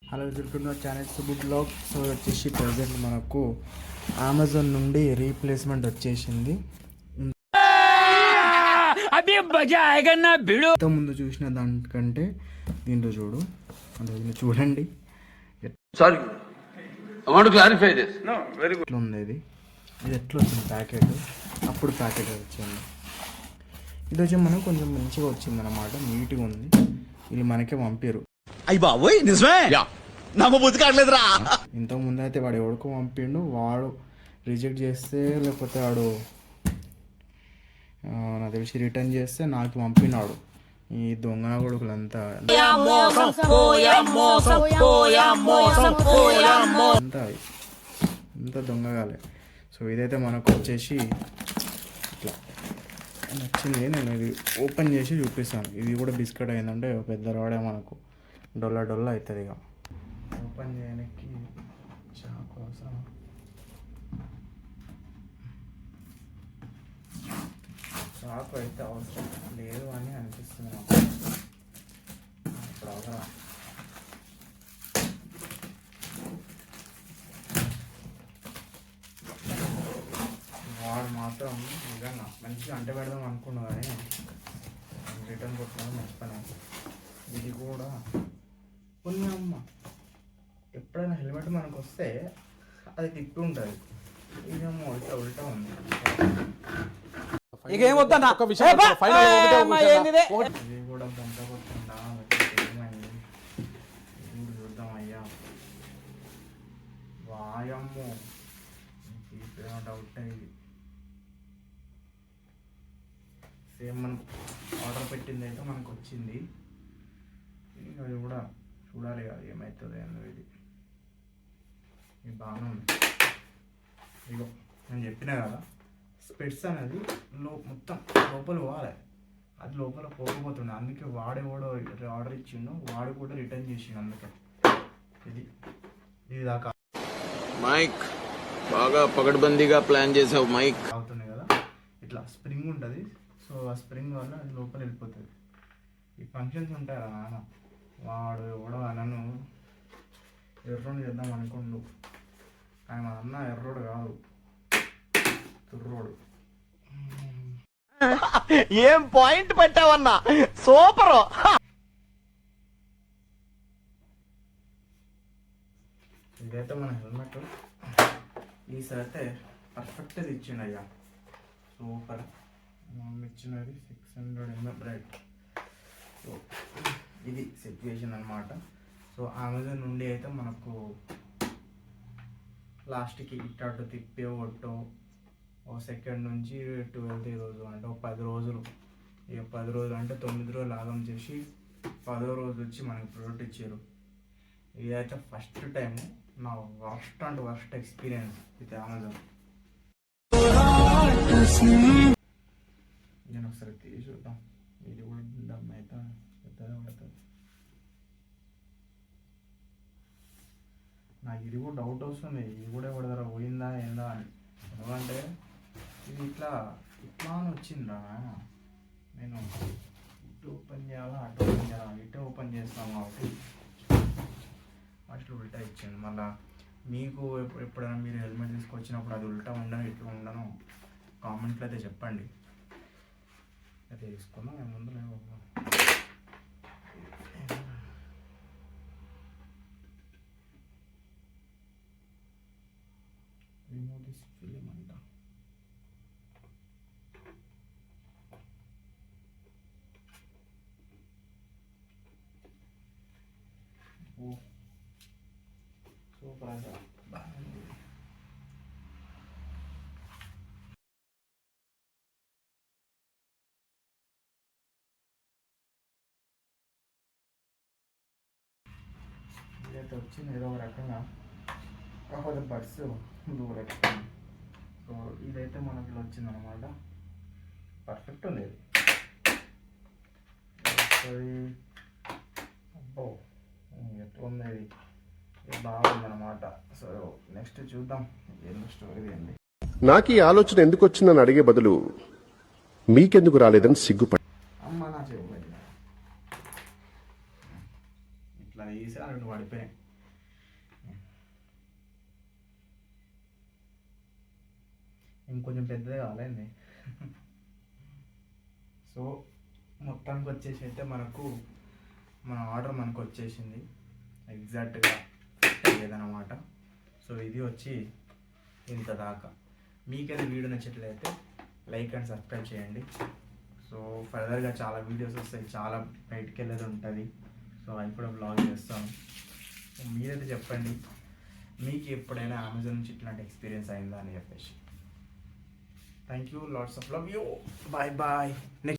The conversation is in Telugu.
Hello welcome to channel Subbu blog. So వచ్చేసి ప్రజెంట్ మనకు అమెజాన్ నుండి రీప్లేస్మెంట్ వచ్చేసింది. ముందు చూసిన దానికంటే దీంట్లో చూడు అంటే చూడండి sorry I want to clarify this. No very good. ఎట్లా ఉంది ఇది ఎట్లా వచ్చింది ప్యాకెట్, అప్పుడు ప్యాకెట్ వచ్చింది. ఇది వచ్చి మనకు కొంచెం మంచిగా వచ్చింది అనమాట, నీట్గా ఉంది. ఇది మనకే పంపారు. అయ్యి బాబోయ్ నిజమే నమ్మబుద్ధి కావట్లేదురా. ఇంతకు ముందు అయితే వాడు ఎవడికో పంపిండు, వాడు రిజెక్ట్ చేస్తే లేకపోతే వాడు నాకు తెలిసి రిటర్న్ చేస్తే నాకు పంపినాడు. ఈ దొంగ కొడుకులంతా అంతా దొంగగాలే. సో ఇదైతే మనకు వచ్చేసి ఇట్లా నచ్చింది. నేను ఇది ఓపెన్ చేసి చూపిస్తాను. ఇది కూడా బిస్కెట్ అయిందంటే పెద్ద రాడే మనకు డొల్ల అవుతుంది. ఇక ఓపెన్ చేయడానికి చాకు అవసరం. చాకు అయితే అవసరం లేదు అని అనిపిస్తుంది నాకు. ఇప్పుడు అవసరం. వాడు మాత్రం నిజంగా మంచిగా అంట పెడదాం అనుకున్నా కానీ రిటర్న్ కొట్టినా మంచి పని. ఇది కూడా కొన్ని అమ్మ ఎప్పుడైనా హెల్మెట్ మనకు వస్తే అది తిప్పి ఉంటుంది. ఇదేమో ఉల్టా ఉంది. ఇది కూడా గంట కొట్టకుండా ఏమైంది చూద్దాం. అయ్యా వాయమ్మో డౌట్ అయ్యి సేమ్ మనం ఆర్డర్ పెట్టింది అయితే మనకు వచ్చింది. అది కూడా చూడాలి కదా ఏమవుతుంది అన్నది. ఇది బాగానే ఉంది. ఇగో నేను చెప్పినా కదా స్పెట్స్ అనేది మొత్తం లోపల పోవాలి. అది లోపల పోకపోతుండే, అందుకే వాడేవాడో ఆర్డర్ ఇచ్చిండు, వాడు కూడా రిటర్న్ చేసిండు. అందుకే ఇది దాకా మైక్ బాగా పకడ్బందీగా ప్లాన్ చేసావు. మైక్ అవుతుంది కదా, ఇట్లా స్ప్రింగ్ ఉంటుంది. సో ఆ స్ప్రింగ్ వల్ల అది లోపల వెళ్ళిపోతుంది. ఈ ఫంక్షన్స్ ఉంటాయి కదా నాన్న, వాడు ఎవడో నన్ను ఎర్రోడు చేద్దాం అనుకోండు, కానీ మా అన్న ఎర్రోడు కాదు, తుర్రోడు. ఏం పాయింట్ పెట్టావన్నా, సూపర్. ఇదైతే మన హెల్మెట్. ఈసారి అయితే పర్ఫెక్ట్గా ఇచ్చిండు అయ్యా, సూపర్. ఇచ్చినది 600 ml రైట్. సో ఇది సిచ్యువేషన్ అనమాట. సో అమెజాన్ నుండి అయితే మనకు లాస్ట్కి ఇట్టు తిప్పే ఒట్టో ఓ సెకండ్ నుంచి 12th రోజు అంటే ఒక 10 రోజులు. ఇక 10 రోజులు అంటే 9 రోజులు లాగం చేసి 10వ రోజు వచ్చి మనకి ప్రోడక్ట్ ఇచ్చారు. ఇదైతే ఫస్ట్ టైం నా వర్స్ట్ ఎక్స్పీరియన్స్ విత్ అమెజాన్. నేను ఒకసారి తీసి చూద్దాం. ఇది కూడా డబ్బు అయితే పెద్దగా పడుతుంది. నాకు ఇది కూడా డౌట్ వస్తుంది, ఇది కూడా ఎవరి పోయిందా ఏందా అని. ఎందుకంటే ఇది ఇట్లా అని వచ్చిందా, నేను ఇటు ఓపెన్ చేయాలా అటు ఓపెన్ చేయాలా, ఇటు ఓపెన్ చేస్తాను కాబట్టి ఫస్ట్ ఉల్టా ఇచ్చింది. మళ్ళీ మీకు ఎప్పుడైనా మీరు హెల్మెట్ తీసుకొచ్చినప్పుడు అది ఉల్టా ఉండను ఇట్లా ఉండను కామెంట్లో అయితే చెప్పండి. అయితే తీసుకున్నాం నేను ముందు రిమూవ్ దిస్ ఫిలిం అంట. ఓ సూపర్ అంట. ఇదైతే వచ్చింది ఏదో ఒక రకంగా, కాకపోతే బడ్స్ దూరం. సో ఇదైతే మనకి ఇలా వచ్చింది అనమాట. పర్ఫెక్ట్ ఉంది ఇది. అబ్బో ఎట్లా ఉంది ఇది, బాగుందన్నమాట. సో నెక్స్ట్ చూద్దాం ఏం స్టోరీ ఏంది. నాకు ఈ ఆలోచన ఎందుకు వచ్చిందని అడిగే బదులు మీకెందుకు రాలేదని సిగ్గుపడి అమ్మ నా చెవు ఇట్లా వేసి అక్కడ పడిపోయాయి. ఇంకొంచెం పెద్దది కావాలండి. సో మొత్తానికి వచ్చేసి అయితే మనకు మన ఆర్డర్ మనకు వచ్చేసింది, ఎగ్జాక్ట్గా ఫిట్ అయ్యేదన్నమాట. సో ఇది వచ్చి ఇంత దాకా. మీకైతే వీడియో నచ్చట్లయితే లైక్ అండ్ సబ్స్క్రైబ్ చేయండి. సో ఫర్దర్గా చాలా వీడియోస్ వస్తాయి, చాలా బయటికి వెళ్ళేది ఉంటుంది. సో అవి కూడా బ్లాగ్ చేస్తాను. సో మీరైతే చెప్పండి, మీకు ఎప్పుడైనా అమెజాన్ నుంచి ఇట్లాంటి ఎక్స్పీరియన్స్ అయిందా అని చెప్పేసి. Thank you, lots of love you, bye bye.